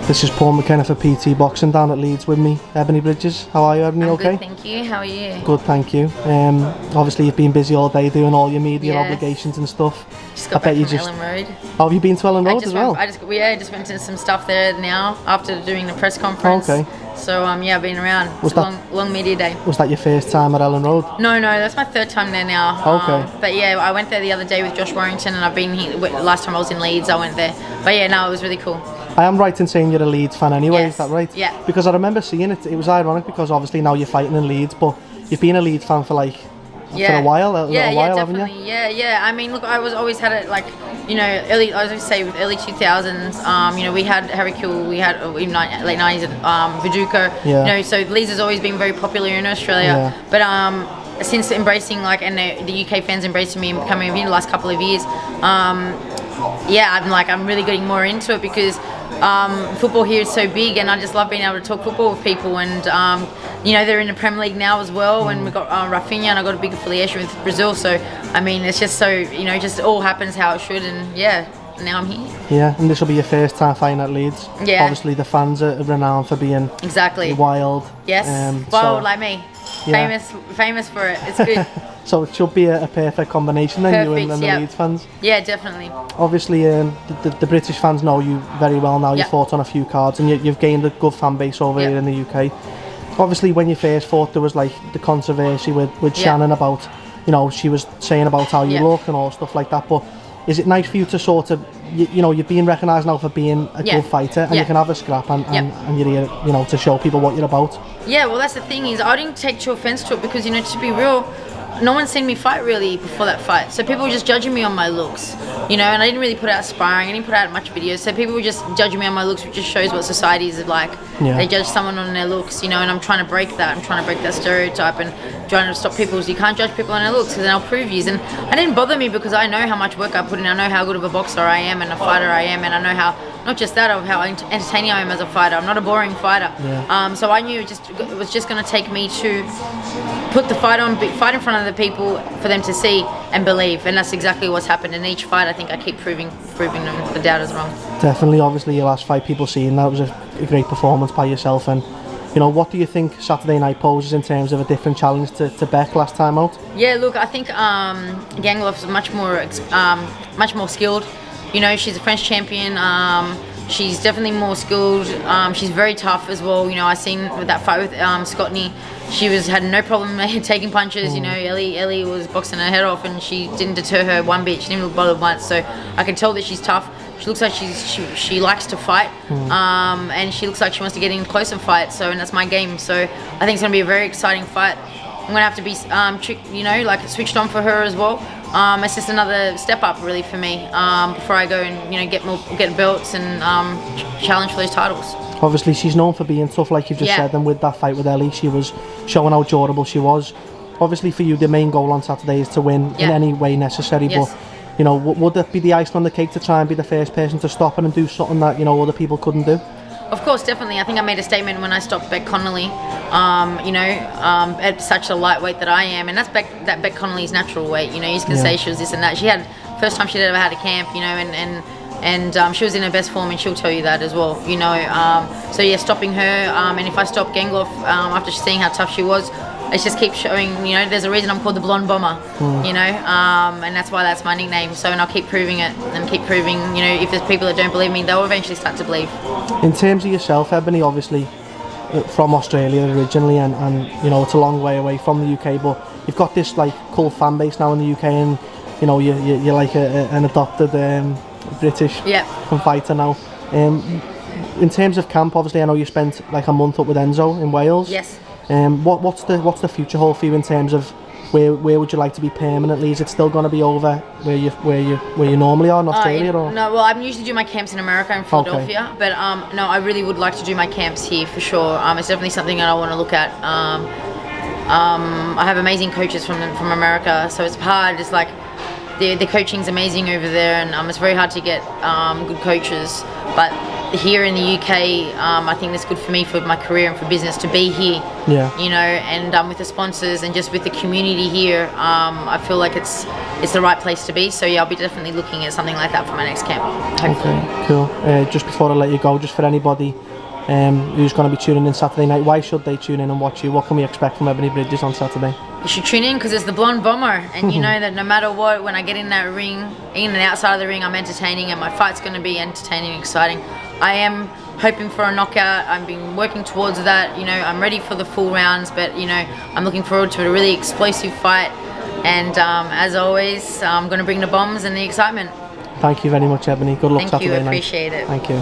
This is Paul McKenna for PT Boxing down at Leeds with me, Ebanie Bridges. How are you, Ebanie? I'm okay? Good, thank you. How are you? Good, thank you. Obviously you've been busy all day doing all your media obligations and stuff. Just got back from Ellen Road. Oh, have you been to Ellen Road as well? I just went to some stuff there now after doing the press conference. Okay. So I've been around. It's a long media day. Was that your first time at Ellen Road? No, that's my third time there now. Okay. But yeah, I went there the other day with Josh Warrington, and I've been here. Last time I was in Leeds, I went there. But yeah, no, it was really cool. I am right in saying you're a Leeds fan anyway, Yes. is that right? Yeah. Because I remember seeing it, it was ironic because obviously now you're fighting in Leeds, but you've been a Leeds fan for a while, haven't you? Definitely. Yeah. I mean, look, I was always had it early. I was going to say with early 2000s. We had Harry Kill, we had in late 90s Viduka. Yeah. So Leeds has always been very popular in Australia. Yeah. But since embracing and the UK fans embracing me and becoming in the last couple of years, I'm really getting more into it because football here is so big, and I just love being able to talk football with people. And they're in the Premier League now as well, and we've got Rafinha, and I got a big affiliation with Brazil. So I mean, it's just so just all happens how it should, and now I'm here. Yeah, and this will be your first time fighting at Leeds. Yeah. Obviously, the fans are renowned for being wild. Yes, wild like me. Yeah. Famous for it. It's good. So it should be a perfect combination then, you and the Leeds fans. Yeah, definitely. Obviously, the British fans know you very well now. You fought on a few cards, and you've gained a good fan base over here in the UK. Obviously, when you first fought, there was the controversy with Shannon about, she was saying about how you look and all stuff like that. But is it nice for you to sort of, you're being recognised now for being a good fighter, and you can have a scrap and you're here, to show people what you're about? Yeah, well, that's the thing is, I didn't take too offence to it because, to be real, no one's seen me fight really before that fight. So people were just judging me on my looks, and I didn't really put out sparring, I didn't put out much videos. So people were just judging me on my looks, which just shows what society is like. Yeah. They judge someone on their looks, and I'm trying to break that. I'm trying to break that stereotype and trying to stop people. So you can't judge people on their looks because then I'll prove you. And it didn't bother me because I know how much work I put in. I know how good of a boxer I am and a fighter I am, and I know how, not just that, of how entertaining I am as a fighter. I'm not a boring fighter. Yeah. So I knew it was just going to take me to put the fight in front of the people for them to see and believe, and that's exactly what's happened in each fight. I think I keep proving them the doubters wrong. Definitely. Obviously, your last fight, people seeing that was a great performance by yourself. And what do you think Saturday night poses in terms of a different challenge to Beck last time out? Yeah, look, I think Gangloff's much more skilled. She's a French champion. She's definitely more skilled. She's very tough as well. I seen with that fight with Scottney, she had no problem taking punches. Ellie was boxing her head off, and she didn't deter her one bit. She didn't look bothered once. So I can tell that she's tough. She looks like she likes to fight, and she looks like she wants to get in close and fight. So, and that's my game. So I think it's going to be a very exciting fight. I'm going to have to be switched on for her as well. It's just another step up really for me before I go and get belts and challenge for those titles. Obviously, she's known for being tough, like you've just said, and with that fight with Ellie, she was showing how durable she was. Obviously, for you, the main goal on Saturday is to win in any way necessary. Yes. But would that be the icing on the cake to try and be the first person to stop her and do something that other people couldn't do? Of course, definitely. I think I made a statement when I stopped Beck Connolly, at such a lightweight that I am, and that's Beck Connolly's natural weight. You can say she was this and that. She had first time she'd ever had a camp, and she was in her best form, and she'll tell you that as well. So yeah, stopping her, and if I stop Gangloff after seeing how tough she was, it just keeps showing. There's a reason I'm called the Blonde Bomber. And that's why that's my nickname. So, and I'll keep proving it and keep proving. If there's people that don't believe me, they'll eventually start to believe. In terms of yourself, Ebanie, obviously from Australia originally, and it's a long way away from the UK, but you've got this cool fan base now in the UK, and you're like an adopted British fighter now. In terms of camp, obviously I know you spent a month up with Enzo in Wales. Yes. What's the future hold for you in terms of where would you like to be permanently? Is it still going to be over where you normally are in Australia? Or? No, well, I'm usually do my camps in America and Philadelphia, but no, I really would like to do my camps here for sure. It's definitely something that I want to look at. I have amazing coaches from America, so it's hard. It's the coaching's amazing over there, and it's very hard to get good coaches. But here in the UK, I think that's good for me for my career and for business to be here Yeah. You know, and with the sponsors and just with the community here, I feel like it's the right place to be. So yeah, I'll be definitely looking at something like that for my next camp. Hopefully. Okay, cool. Just before I let you go, just for anybody who's going to be tuning in Saturday night, why should they tune in and watch you? What can we expect from Ebanie Bridges on Saturday? You should tune in because it's the Blonde Bomber, and you know that no matter what, when I get in that ring, in and outside of the ring, I'm entertaining, and my fight's going to be entertaining and exciting. I am hoping for a knockout. I've been working towards that. You know, I'm ready for the full rounds, but you know, I'm looking forward to a really explosive fight. And as always, I'm going to bring the bombs and the excitement. Thank you very much, Ebanie. Good luck Thank Saturday you, night. appreciate it. Thank you.